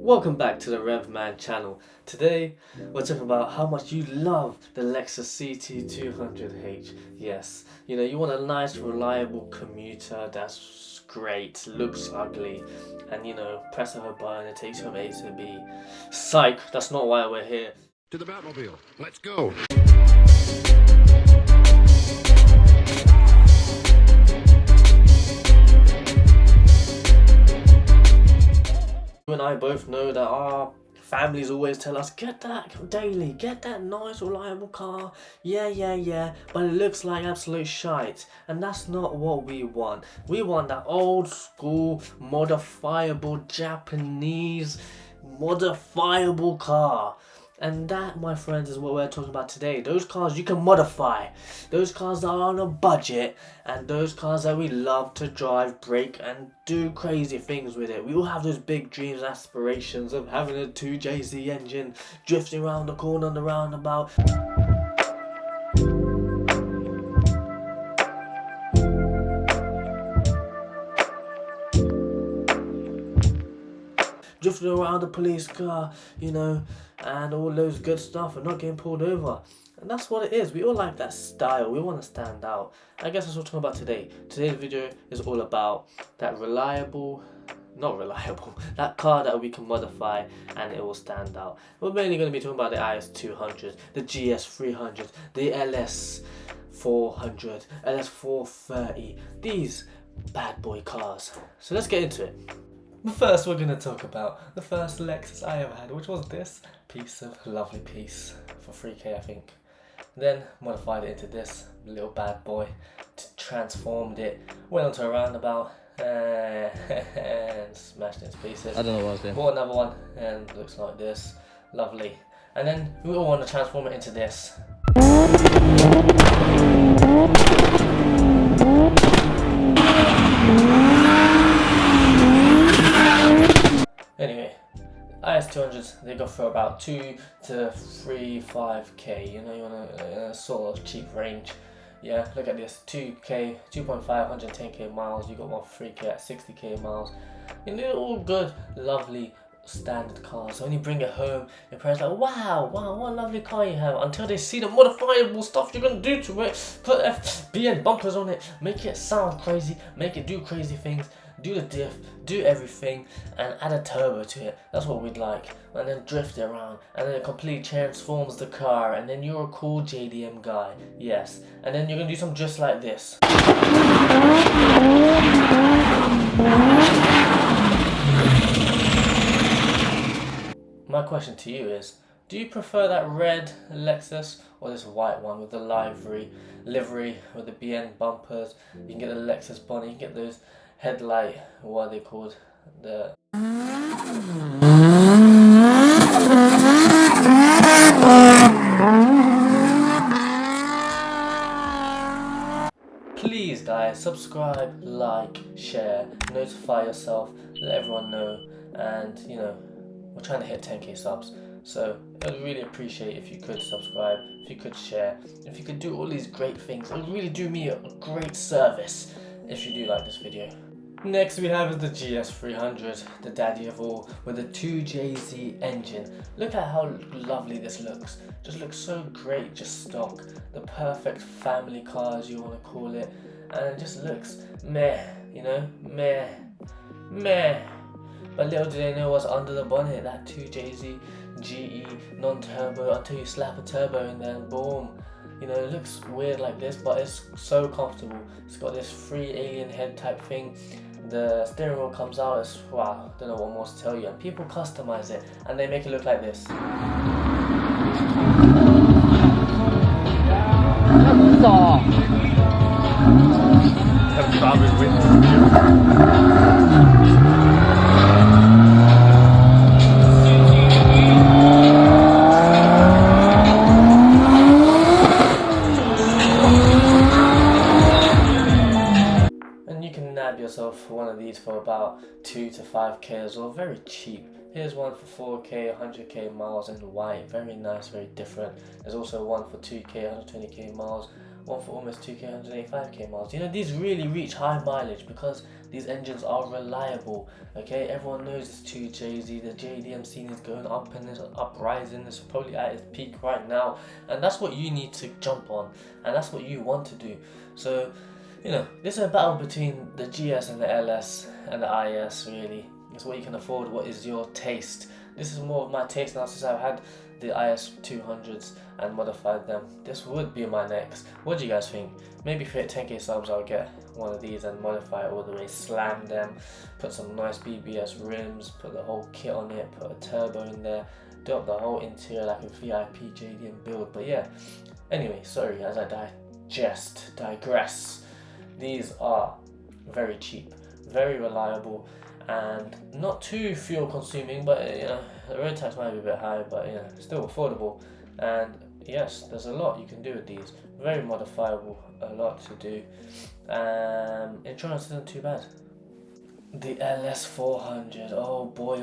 Welcome back to the RevMan channel. Today we're talking about how much you love the Lexus CT200H. Yes, you want a nice reliable commuter that's great, looks ugly, and press of a button it takes you from A to B. Psych, that's not why we're here. To the Batmobile, let's go! You and I both know that our families always tell us, get that daily, get that nice reliable car, yeah, but it looks like absolute shite, and that's not what we want. We want that old school modifiable Japanese modifiable car. And that, my friends, is what we're talking about today. Those cars you can modify. Those cars that are on a budget. And those cars that we love to drive, brake, and do crazy things with it. We all have those big dreams and aspirations of having a 2JZ engine, drifting around the corner on the roundabout. Drifting around the police car, and all those good stuff and not getting pulled over. And that's what it is. We all like that style. We want to stand out. I guess that's what we're talking about today. Today's video is all about that that car that we can modify and it will stand out. We're mainly going to be talking about the IS200, the GS300, the LS400, LS430, these bad boy cars. So let's get into it. But first we're going to talk about the first Lexus I ever had, which was this lovely piece for 3K I think. Then modified it into this little bad boy, transformed it, went onto a roundabout and smashed it into pieces. I don't know what I was doing. Bought another one and it looks like this, lovely. And then we all want to transform it into this. Anyway, IS200s, they go for about 2 to 5K, you want a sort of cheap range. Yeah, look at this, 2K, 2.5, 110K miles, you got one 3K at 60K miles. They're all good, lovely, standard cars. So when you bring it home, your parents are like, wow, what a lovely car you have, until they see the modifiable stuff you're going to do to it. Put BN bumpers on it, make it sound crazy, make it do crazy things, do the diff, do everything, and add a turbo to it. That's what we'd like. And then drift it around, and then it completely transforms the car, and then you're a cool JDM guy. Yes. And then you're gonna do something just like this. My question to you is, do you prefer that red Lexus or this white one with the livery with the BN bumpers? You can get the Lexus bonnet, you can get those headlight, what are they called? Please guys, subscribe, like, share, notify yourself, let everyone know, and we're trying to hit 10k subs. So I'd really appreciate if you could subscribe, if you could share, if you could do all these great things. It would really do me a great service if you do like this video. Next we have is the GS300, the daddy of all, with a 2JZ engine. Look at how lovely this looks. Just looks so great, just stock. The perfect family car, as you want to call it. And it just looks meh, meh. But little do they know what's under the bonnet, that 2JZ GE non-turbo, until you slap a turbo in there and boom. It looks weird like this, but it's so comfortable. It's got this free alien head type thing. The steering wheel comes out, it's wow, don't know what more to tell you. And people customize it and they make it look like this. Yourself one of these for about 2 to 5k as well, very cheap. Here's one for 4k, 100k miles in white, very nice, very different. There's also one for 2k, 120k miles, one for almost 2k, 185k miles. You know, these really reach high mileage because these engines are reliable. Okay, everyone knows it's 2JZ. The JDM scene is going up and it's uprising. It's probably at its peak right now, and that's what you need to jump on, and that's what you want to do. So, you know, this is a battle between the GS and the LS and the IS. Really, it's what you can afford. What is your taste? This is more of my taste now, since I've had the IS 200s and modified them. This would be my next. What do you guys think? Maybe if I hit 10k subs, I'll get one of these and modify it all the way, slam them, put some nice BBS rims, put the whole kit on it, put a turbo in there, do up the whole interior like a VIP JDM build. But yeah, anyway, sorry as I digress. These are very cheap, very reliable, and not too fuel consuming, but you know, the road tax might be a bit high, but you know, still affordable. And yes, there's a lot you can do with these. Very modifiable, a lot to do. Insurance isn't too bad. The LS400, oh boy,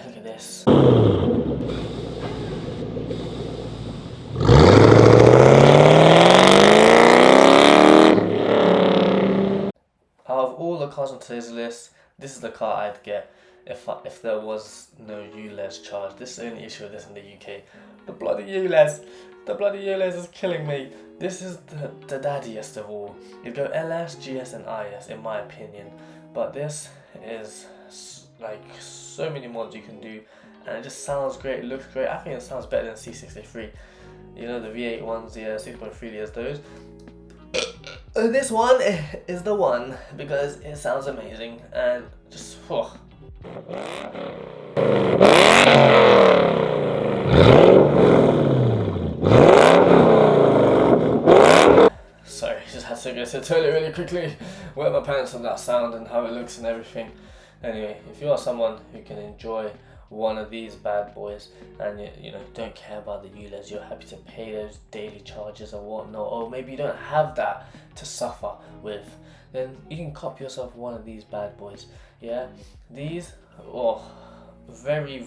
look at this. Out of all the cars on today's list, this is the car I'd get if there was no ULEZ charge. This is the only issue with this in the UK. The bloody ULEZ is killing me. This is the daddiest of all. You go LS, GS and IS in my opinion. But this is like so many mods you can do, and it just sounds great, it looks great. I think it sounds better than C63. You know, the V8 ones, the 6.3 liters, those. This one is the one because it sounds amazing and just Sorry, just had to go to the toilet really quickly, wet my pants on that sound and how it looks and everything. Anyway, if you are someone who can enjoy one of these bad boys and you know, don't care about the ULEZ, you're happy to pay those daily charges or whatnot, or maybe you don't have that to suffer with, then you can cop yourself one of these bad boys. Yeah, these very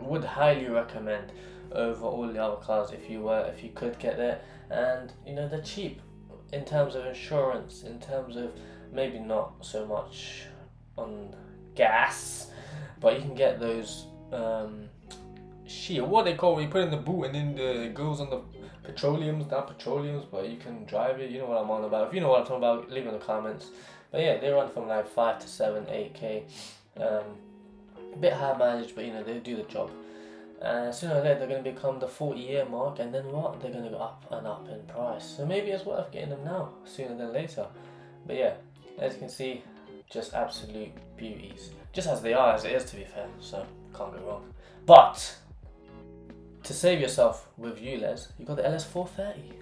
would highly recommend over all the other cars if you could get there. And you know, they're cheap in terms of insurance, in terms of maybe not so much on gas, but you can get those what they call when you put in the boot and then it goes on the petroleums, not petroleums, but you can drive it. You know what I'm on about. If you know what I'm talking about, leave in the comments. But yeah, they run from like 5 to 7, 8k. A bit high mileage, but you know, they do the job. Sooner or later they're going to become the 40-year mark, and then what? They're going to go up and up in price. So maybe it's worth getting them now, sooner than later. But yeah, as you can see, just absolute beauties. Just as they are, as it is, to be fair, so can't go wrong. But to save yourself with ULEZ, you got the LS430.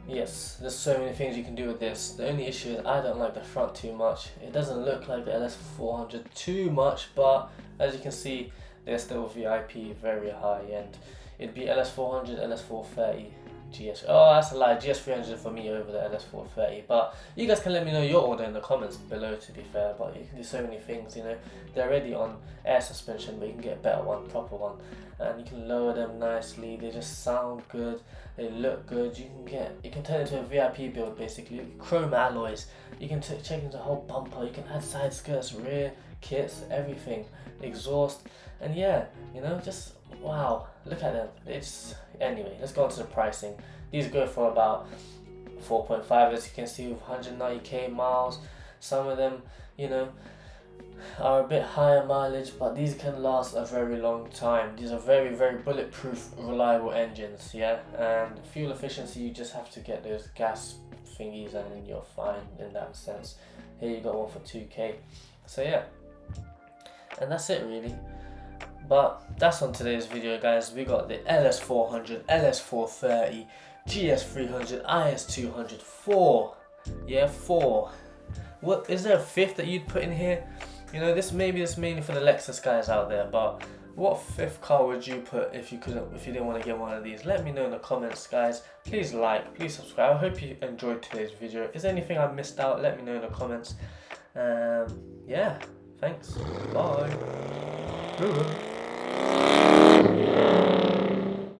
Yes, there's so many things you can do with this. The only issue is I don't like the front too much. It doesn't look like the LS400 too much, but as you can see, they're still VIP, very high end. It'd be LS400, LS430, GS. Oh, that's a lie. GS300 for me over the LS430. But you guys can let me know your order in the comments below, to be fair. But you can do so many things, you know. They're already on air suspension, but you can get a better one, proper one. And you can lower them nicely. They just sound good. They look good. You can turn it into a VIP build, basically. Chrome alloys. You can check into the whole bumper. You can add side skirts, rear kits, everything. Exhaust. And yeah, you know, just wow, look at them. Anyway, let's go on to the pricing. These go for about 4.5, as you can see, with 190k miles. Some of them, you know, are a bit higher mileage, but these can last a very long time. These are very bulletproof, reliable engines. Yeah, and fuel efficiency, you just have to get those gas thingies and then you're fine in that sense. Here you got one for 2k. So yeah, and that's it really. But that's on today's video, guys. We got the LS400, LS430, GS300, IS200, 4. Yeah, 4. What is there a fifth that you'd put in here? You know, this is mainly for the Lexus guys out there, but What fifth car would you put if you didn't want to get one of these? Let me know in the comments, guys. Please like, please subscribe. I hope you enjoyed today's video. Is there anything I missed out? Let me know in the comments. Yeah, thanks. Bye.